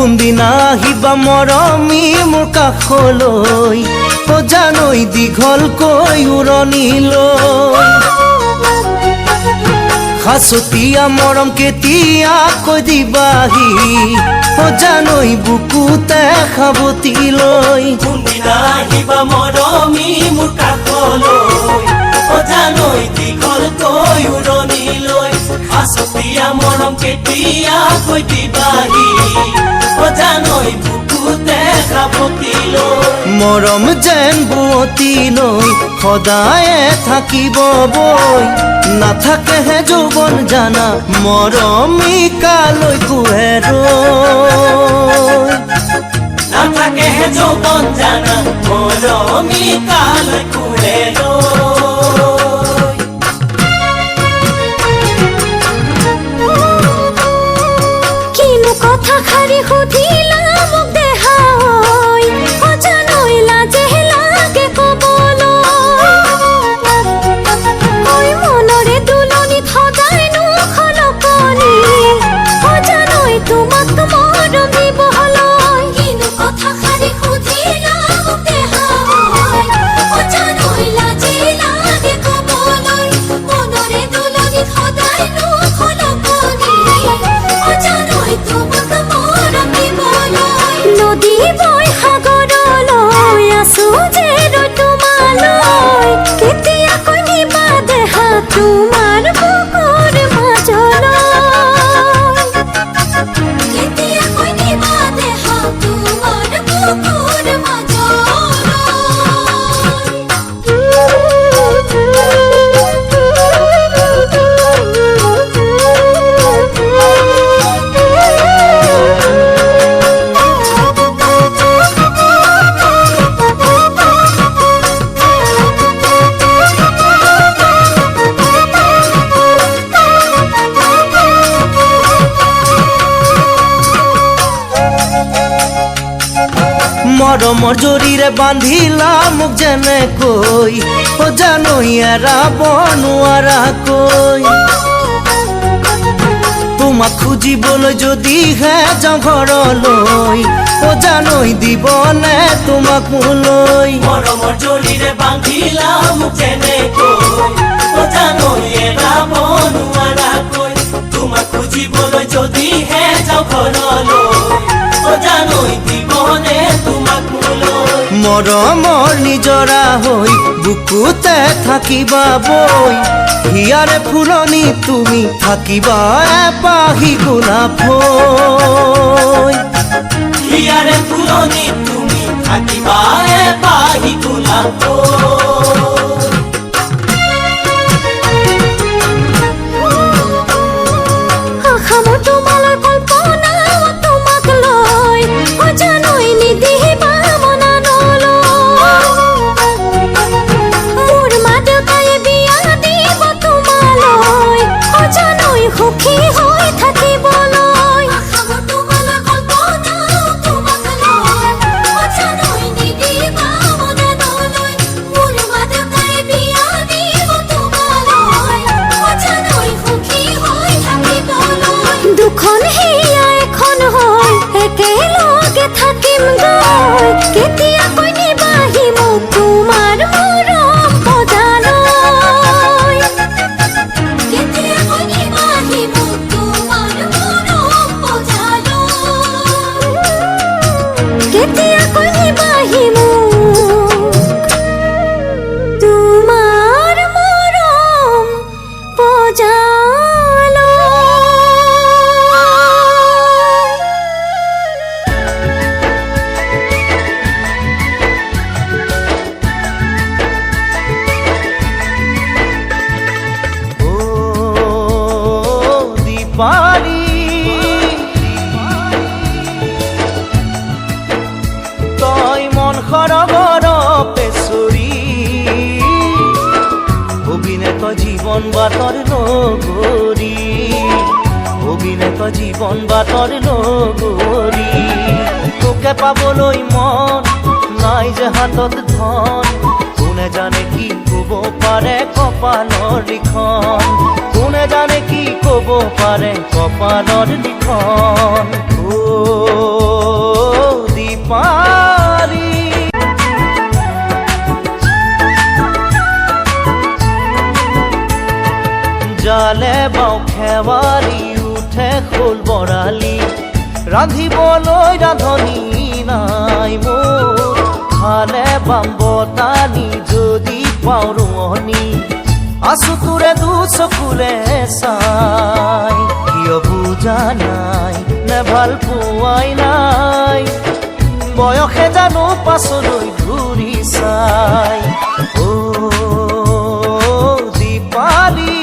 কোনদিনা আহিবা মৰমী মোৰ কাষলৈ জানৈ দীঘলকৈ উৰণিলৈ হাচতীয়া মৰম কেতিয়াকৈ দিবাহি জানৈ বুকুতে সাৱটি লৈ কোনদিনা আহিবা মৰমী মোৰ কাষলৈ জানৈ দীঘলকৈ উৰণিলৈ হাচতীয়া মৰম কেতিয়াকৈ দিবাহি জানৈ বুকুতে সাৱটি লৈ মৰম যেন বুৱতী লৈ সদায়ে থাকিব বৈ নাথাকেহে যৌৱন জানা মৰমী কালৈ কুহেৰৈ নাথাকেহে যৌৱন জানা মৰমী কালৈ কুহেৰৈ কিনো কথা খাৰি সুধিলা মোক দেহাই জানৈ লাজে লাগে কবলৈ মনৰে দুলনিত সদায়নো খলকনি জানৈ তোমাক মৰম দিবলৈ কিনো কথা খাৰি সুধিলা মোক দেহাই জানৈ লাজে লাগে কবলৈ মনৰে দুলনিত সদায়নো খলকনি জানৈ তোমাক মৰম দিবলৈ নদী বৈ সাগৰলৈ আছো যে ৰৈ তোমালৈ কেতিয়াকৈ নিবা দেহা তোমাৰ বুকুৰ মাজলৈ কেতিয়াকৈ নিবা দেহা তোমাৰ বুকুৰ মৰমৰ জৰিৰে বান্ধিলা মোক যেনেকৈ জানৈ এৰাব নোৱাৰাকৈ তোমাক খুজিবলৈ যদিহে যাওঁ ঘৰলৈ জানৈ দিবনে তোমাক মোলৈ মৰমৰ জৰিৰে বান্ধিলা মোক যেনেকৈ জানৈ এৰাব নোৱাৰাকৈ তোমাক খুজিবলৈ যদিহে যাওঁ ঘৰলৈ জানৈ দিবনে তোমাক মোলৈ মৰমৰ নিজৰা হৈ বুকুতে থাকিবা বৈ হিয়াৰে ফুলনি তুমি থাকিবা এপাহি গোলাপ হৈ হিয়াৰে ফুলনি তুমি থাকিবা এপাহি গোলাপ আশামৰ তোমালৈ কল্পনা তোমাক লৈ জানৈ নিদিবা মনানলৈ মোৰ মা দেউতাই বিয়া দিব তোমালৈ জানৈ সুখী হৈ থাকিবলৈ আশামৰ তোমালৈ কল্পনা তোমাক লৈ জানৈ নিদিবা মনানলৈ মোৰ মা দেউতাই বিয়া দিব তোমালৈ জানৈ সুখী হৈ থাকিবলৈ দুখন হিয়া এখন হৈ একেলগে থাকিম গৈ কেতিয়াকৈ নিবাহি মোক তোমাৰ মৰম বজালৈ কেতিয়াকৈ নিবাহি মোক তোমাৰ মৰম বজালৈ কেতিয়াকৈ নিবাহি মোক তোমাৰ মৰম বজালৈ পাৰি তই মন সৰগৰ পেচৰি অভিনেত জীৱন বাটৰ লগৰী অভিনেত জীৱন বাটৰ লগৰী তোকে পাবলৈ মন নাই যে হাতত ধন কোনে জানে কি ক'ব পাৰে কপালৰ লিখন কোনে জানে কি ক'ব পাৰে কপালৰ লিখন খালে বাওঁ খেৱালি উঠে খোল বৰালি ৰান্ধিবলৈ ৰান্ধনি নাই মোৰ খালে বাম বতানি যদি পাওঁ ৰোৱনি আছো তোৰে দুচকুৰে চাই কিয় বুজা নাই নে ভাল পোৱাই নাই বয়সে জানো পাছলৈ ঘূৰি চাই অ দীপালি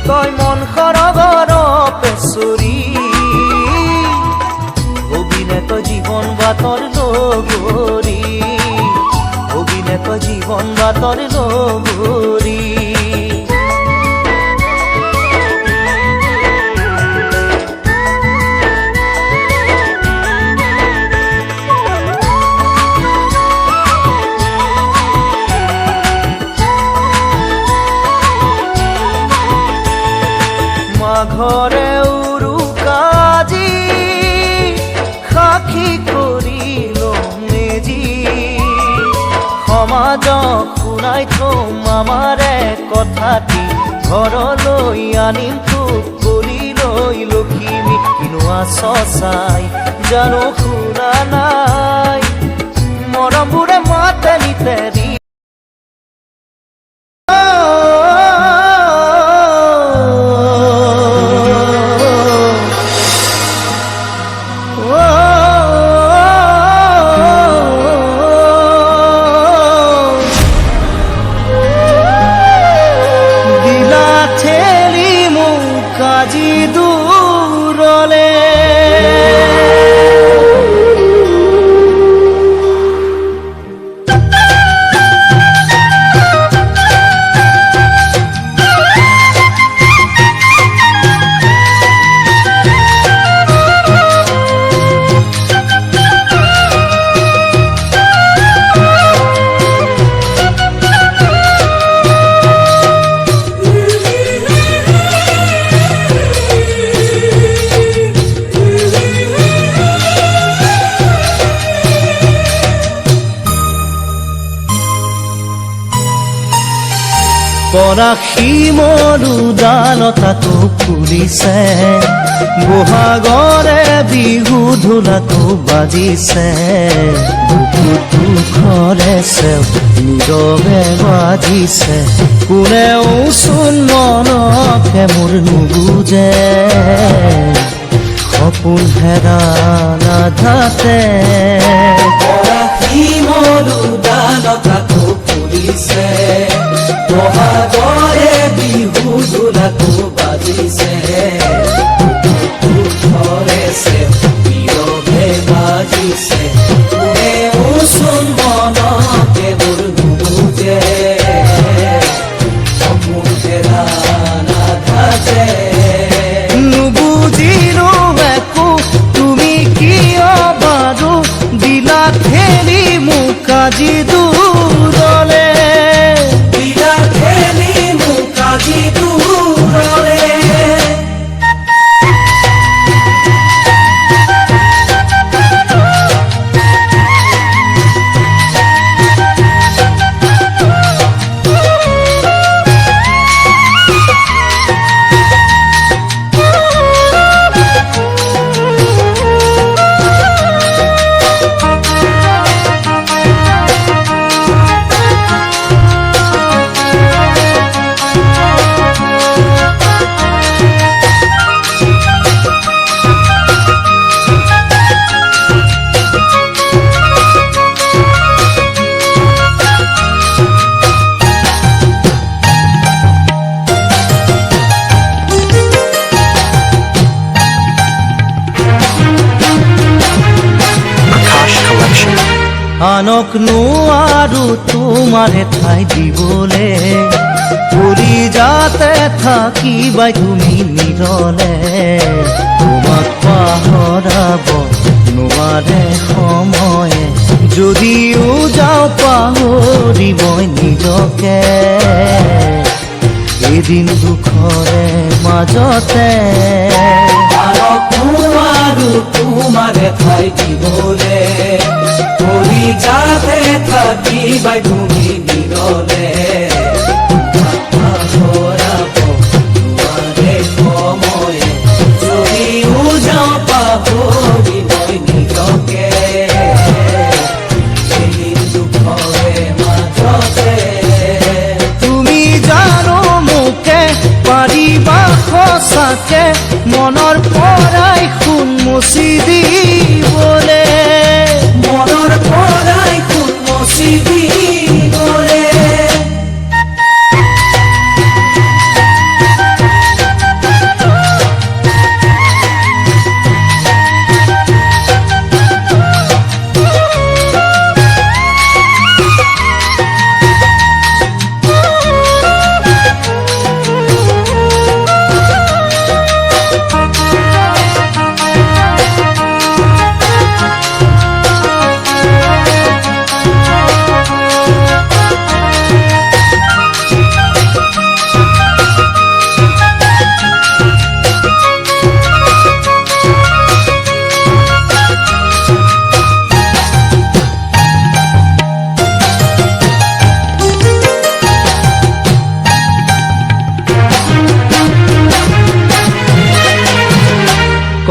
তই মন সৰগৰ পেচৰি হবিনে তই জীৱন বাটৰ লগৰী হবিনে তই জীৱন বাটৰ লগৰী ঘৰে উৰুকাজি সাক্ষী কৰিল মেজি সমাজক শুনাই থম আমাৰে কথাটি ঘৰলৈ আনিম তোক কৰি লৈ লখিমী কিনো আছ চাই জানো শুনা নাই মৰমবোৰে মাতে নিতেৰি কাজি দূৰলে পৰাশী মৰুদালতাটো ফুলিছে বহাগৰে বিহু ঢোলাটো বাজিছে বুকুত দুখৰে চেও নীৰৱে বাজিছে কোনেও চোন মনকে মোৰ নুবুজে সপোন হেৰাল আধাতে পৰাশী মৰুদালতাটো ফুলিছে বহাগৰে বিহু ঢোলাটো বাজিছে দুখৰে নীৰৱে বাজিছে কোনেও চোন মনকে মোৰ নুবুজে সপোন হেৰাল আধাতে নুবুজিলো একো তুমি কিয় বাৰু দিলা ঠেলি মোক আজি দূৰলে আনক নোৱাৰো তোমাৰে ঠাই দিবলে পৰি যাতে থাকিবাই তুমি নিৰলে তোমাক পাহৰাব নোৱাৰে সময়ে যদিও যাওঁ পাহৰি মই নিজকে এদিন দুখৰে মাজতে আৰু তোমাৰে ঠাই দিবলে পৰি যাতে থাকিবাই তুমি নিৰলে পাহৰাব নোৱাৰে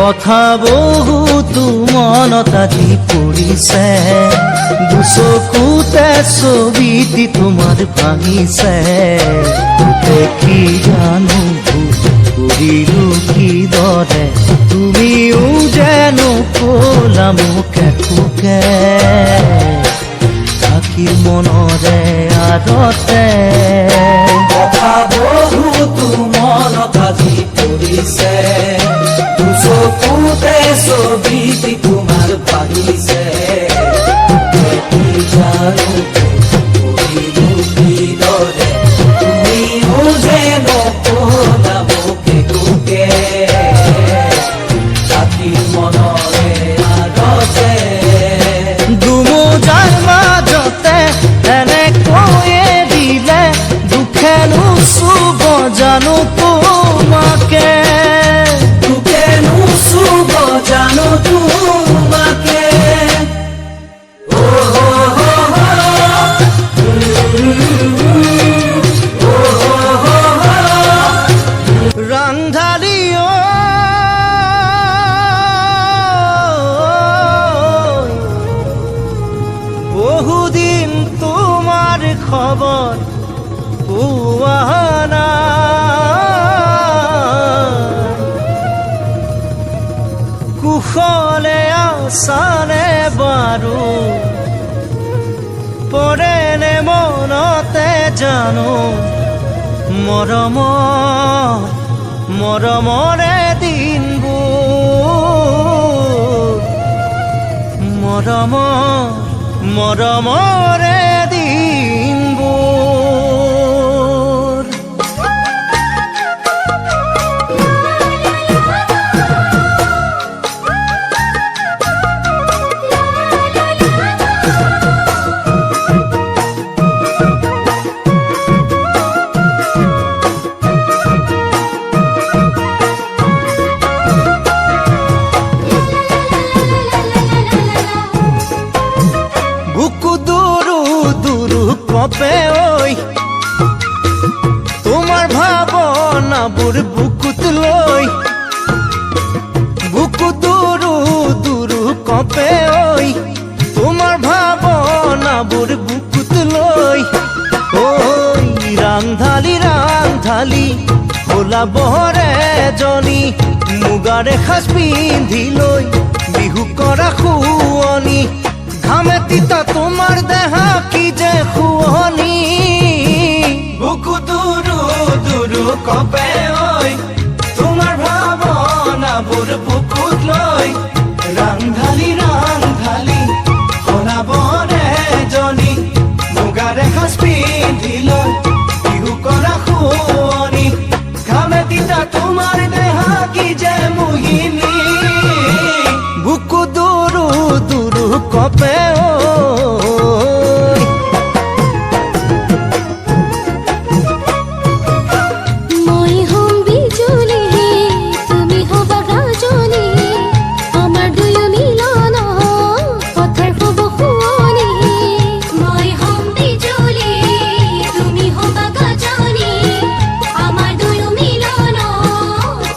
কথা বহুতো মনত আজি পৰিছে দুচকুতে ছবিটি তোমাৰ ভাঙিছে দেখি জানো কৰিলো কিদৰে তুমিও যেনো ক'লা মোকে ঠোকে থাকিল মনৰে আদতে কথা বহুতো মনত আজি পৰিছে দুচকুতে ছবিটি তোমাৰ ভাঙিছে দেখি জানো কৰিলো কিদৰে তুমিও যেন ক'লা মোকে ঠোকে থাকিল মনৰে আদতে দুমোজাৰ মাজতে এনেকৈয়ে দিলে দুখেনো চুব জানো তোমাকে দুখেনো চুব জানো তোমাকে ৰাংধালিও বহুদিন তোমাৰ খবৰ পোৱা নাই কুশলে আছানে বাৰু পৰেনে মনতে জানো মৰমৰে দিনবোৰ মৰমৰে দিনবোৰ বুকু দুৰু দুৰু কপে ওই তোমাৰ ভাবনাবোৰ বুকুত লৈ বুকু দুৰু দুৰু কপে ওই তোমাৰ ভাবনাবোৰ বুকুত লৈ ওই ৰাংধালি ভোলা বহৰে জনী মুগাৰে সাজ পিন্ধি লৈ বিহু কৰা শুৱনি ঘামে তিতা তোমাৰ দেহা কি যে শুৱনি বুকু দুৰু দুৰু কপে ওই তোমাৰ ভাবনাবোৰ বুকুত লৈ ৰাংধালি শোনাবৰে জনী মুগাৰে সাজ পিন্ধি লৈ বিহু কৰা শুৱনি ঘামে তিতা তোমাৰ দেহা কি যে মোহিনী বুকু দুরু দুরু কপে ওই মই হম বিজুলি তুমি হবা গাজনি আমার দুয়ো মিলন কথার হব শুৱনি মই হম বিজুলি তুমি হবা গাজনি আমাৰ দুয়ো মিলন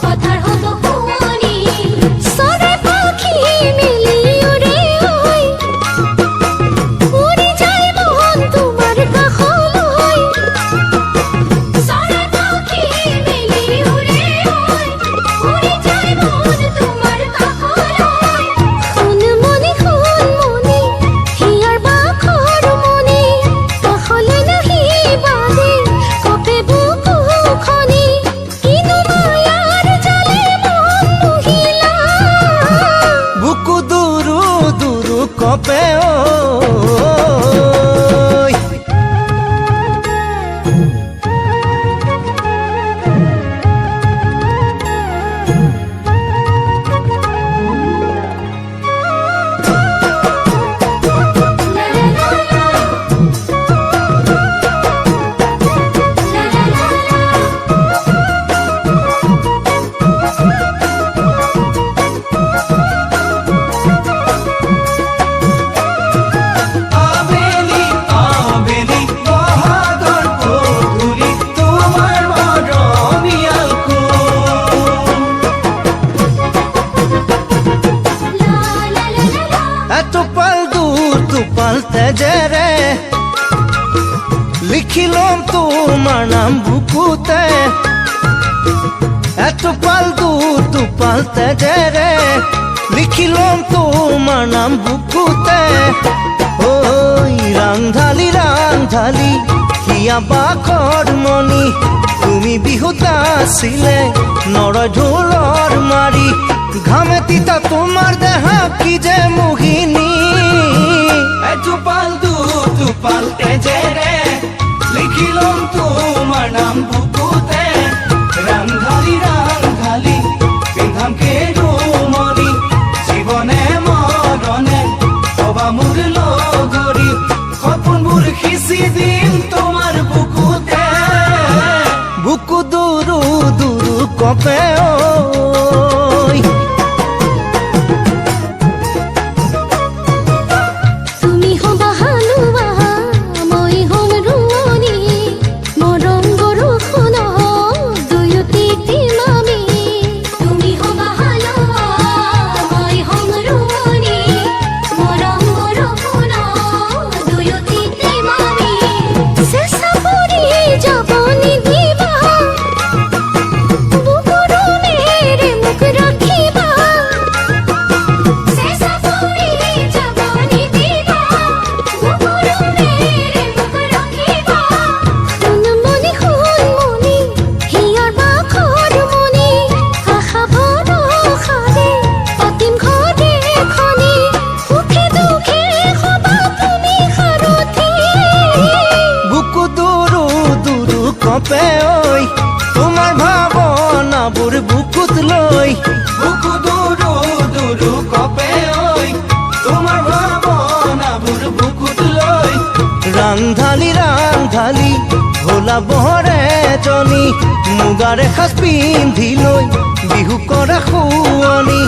কথাৰ হব শুৱনি চৰাই পাখি মিলি উৰে ওই উৰি যায় মন তোমাৰ কাষলৈ চৰাই পাখি মিলি উৰে ওই উৰি যায় মন তোমাৰ কাষলৈ শুন মনি হিয়াৰ বাখৰ মনি কাষলৈ নাহিবা দেই কপে বুকুখনি কিনো মায়াৰ জালে মন মোহিলা বুকু দুৰু দুৰু কপে ওই এটোপাল দূৰ টোপাল তেজেৰে লিখি ল'ম তোমাৰ নাম বুকুতে এটোপাল দূৰ টোপাল তেজেৰে লিখি ল'ম তোমাৰ নাম বুকুতে ঐ ৰাংঢালি ৰাংঢালি হিয়া বাখৰ মণি তুমি বিহুত আছিলে নৰয় ঢোলৰ মাৰি ঘামে তিতা তোমাৰ দেহা কি যে মোহিনী এটোপাল দুটোপাল তেজেৰে লিখি ল'ম তোমাৰ নাম বুকুতে ৰাংঢালি ৰাংঢালি পিন্ধাম কেৰুমণি জীৱনে মৰণে হবা মোৰ লগৰী সপোনবোৰ সিঁচি দিম তোমাৰ বুকুতে বুকু দুৰু দুৰু কপে ঐ তুমি হবা হালুৱা মই হম ৰুৱনী মৰম বৰষুণ দুয়োটি দিম আমি তুমি হবা হালুৱা মই হম ৰুৱনী মৰম বৰষুণ দুয়োটি দিম আমি চেষ্টা কৰি যাব নিদিবা বুকুৰো মেৰে মুখ ৰাখিবা চেষ্টা কৰি যাব নিদিবা বুকুৰো মেৰে মুখ ৰাখিবা সোণমণি সোণমণি হিয়াৰ বাখৰ মণি আশা ভৰসাৰে পাতিম ঘৰে খনি সুখে দুখে হবা তুমি সাৰথি বুকু দুৰু দুৰু কপে ঐ তোমাৰ ভাৱনাবোৰ বুকুত লৈ বুকু দুৰু দুৰু কপে ঐ তোমাৰ ভাৱনাবোৰ বুকুত লৈ ৰাংঢালি ৰাংঢালি ভোলা বহৰে জনী মুগাৰে সাজ পিন্ধি লৈ বিহু কৰা শুৱনি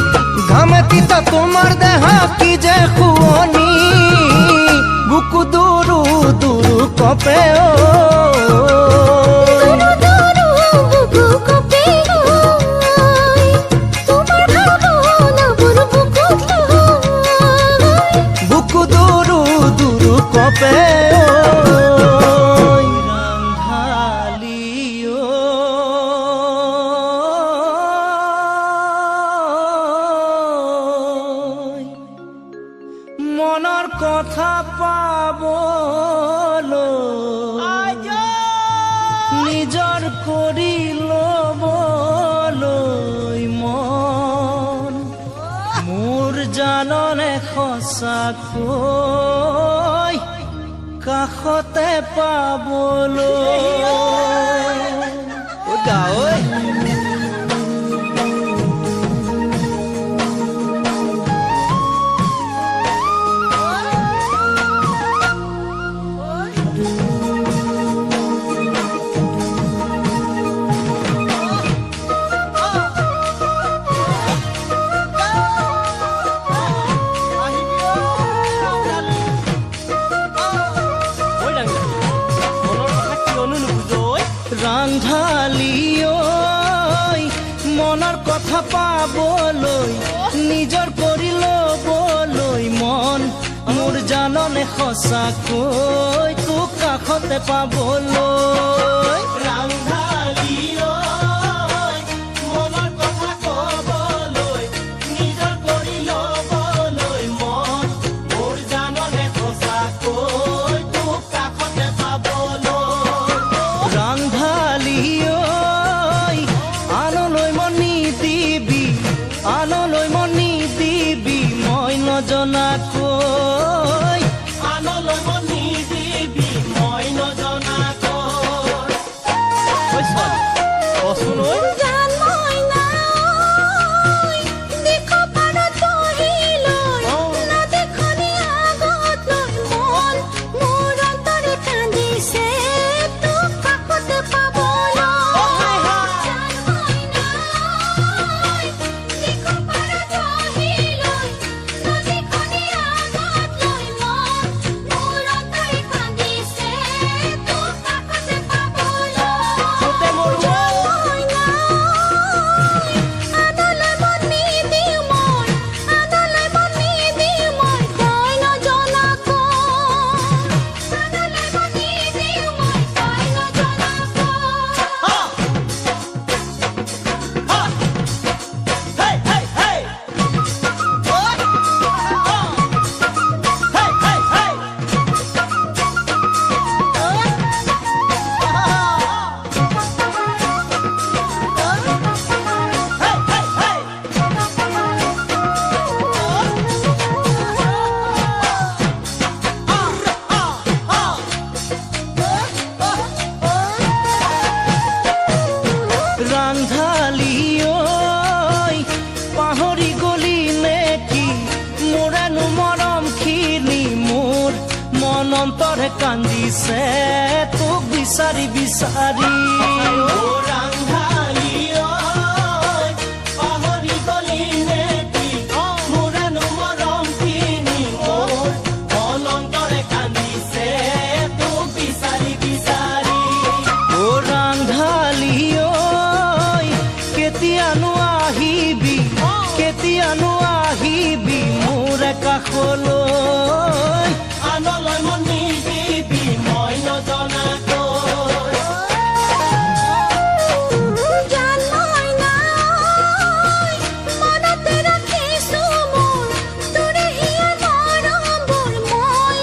ঘামে তিতা তোমাৰ দেহা কি যে শুৱনি বুকু দুৰু দুৰু কপে ঐ দুৰু দুৰু বুকু কপে ঐ তোমাৰ ভাৱনাবোৰ বুকুত লৈ বুকু দুৰু দুৰু কপে ৰাংঢালি মনৰ কথা পাবলৈ নিজৰ কৰি ল'বলৈ মন মোৰ জাননে সঁচাকৈ কাষতে পাবলৈ ৰাংঢালি ঐ মনৰ কথা পাবলৈ নিজৰ কৰি ল'বলৈ মন মোৰ জাননে সঁচাকৈ তোক কাষতে পাবলৈ ৰাংঢালি ঐ মনৰ কথা ক'বলৈ নিজৰ কৰি ল'বলৈ মন মোৰ জাননে সঁচাকৈ তোক কাষতে পাবলৈ ৰাংঢালি ঐ আনলৈ মনি দিবি আনলৈ মনি দিবি মই নজনাকৈ আনলৈ মনি দিবি মই নজনাকৈ জান মই নাই দেখো পাৰত বহি লৈ না দেখনি আগত লৈ মন মোৰ অন্তৰে কান্দিছে তোক কাষতে পাবলৈ জান মই নাই দেখো পাৰত বহি লৈ না দেখনি আগত লৈ মন মোৰ অন্তৰে কান্দিছে তোক বিচাৰি বিচাৰি কেতিয়ানো আহিবি মোৰ কাষলৈ আনলৈ মন নিদিবি মই নজনাকৈ জান মইনা মনতে ৰাখিছো মোৰ তোৰে হিয়া মৰমবোৰ মই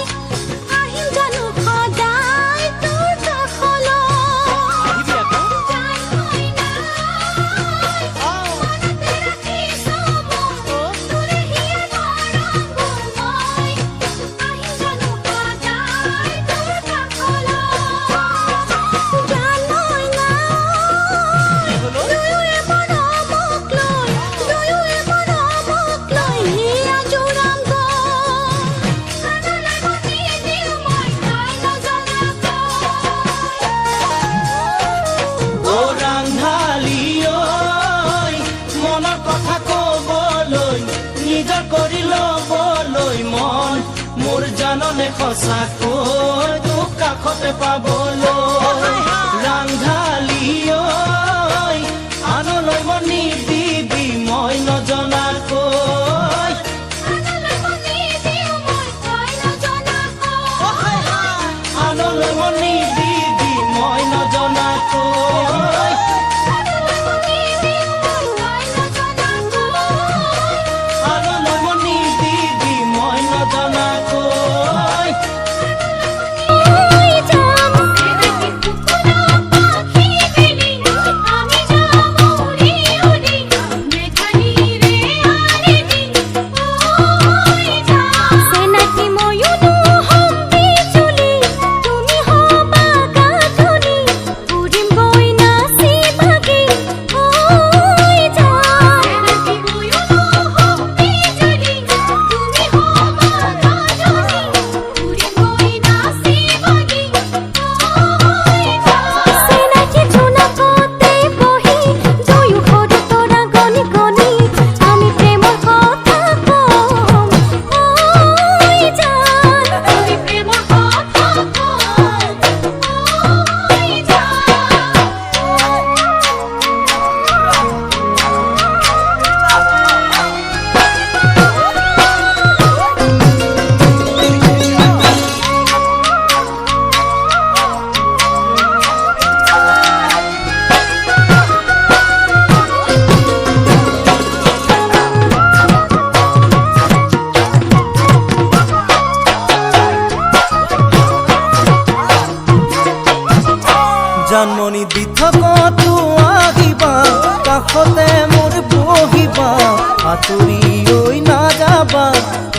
আহিম জানো সদায় তোৰ কাষলৈ জান মইনা মনতে ৰাখিছো মোৰ তোৰে হিয়া মৰমবোৰ মই আহিম জানো সদায় তোৰ কাষলৈ জান মইনা দুয়োৰে মৰমক লৈ হিয়া জোৰাম কাণলৈ বহি দিওঁ মই তাই নজনাকৈ অ ৰাংঢালী ঐ মনৰ কথা কবলৈ নিজৰ কৰি ল'বলৈ মন মোৰ জাননে সঁচাকৈ তোক কাষতে পাবলৈ ৰাংঢালী ঐ আনলৈ মন নিদিবি মই নজনাকৈ কাণলৈ বহি দিওঁ মই তাই নজনাকৈ আনলৈ মন নিদিবি মই নজনাকৈ কাণলৈ বহি দিওঁ মই তাই নজনাকৈ আনলৈ মন নিদিবি মই নজনাকৈ যাম এনাকি কুকুৰা পাখি মেলি আমি যাম উৰি উৰি মেঘালীৰে আৰে দিন যাম সেনাকি ময়ূৰো হম বিজুলি তুমি হবা গাঁথনি উৰিম গৈ নাচি ভাগি যাম সেনাকি ময়ূৰো হম বিজুলি তুমি হবা গাঁথনি উৰিম গৈ নাচি ভাগি সেনাকি জোনাকতে বহি জয়ো সৰু তৰা গণি গণি আমি প্ৰেমৰ কথা কম জান আমি প্ৰেমৰ কথা কম জানমণি দি থকতো আহিবা কাষতে মোৰ বহিবা আঁতৰি ঐ নাযাবা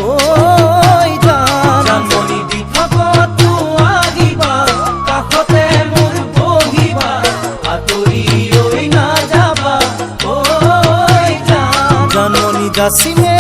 ঐ জানমণি দি থকতো আহিবা কাষতে মোৰ বহিবা আঁতৰি ঐ নাযাবা ঐ জানমণি যাচিমে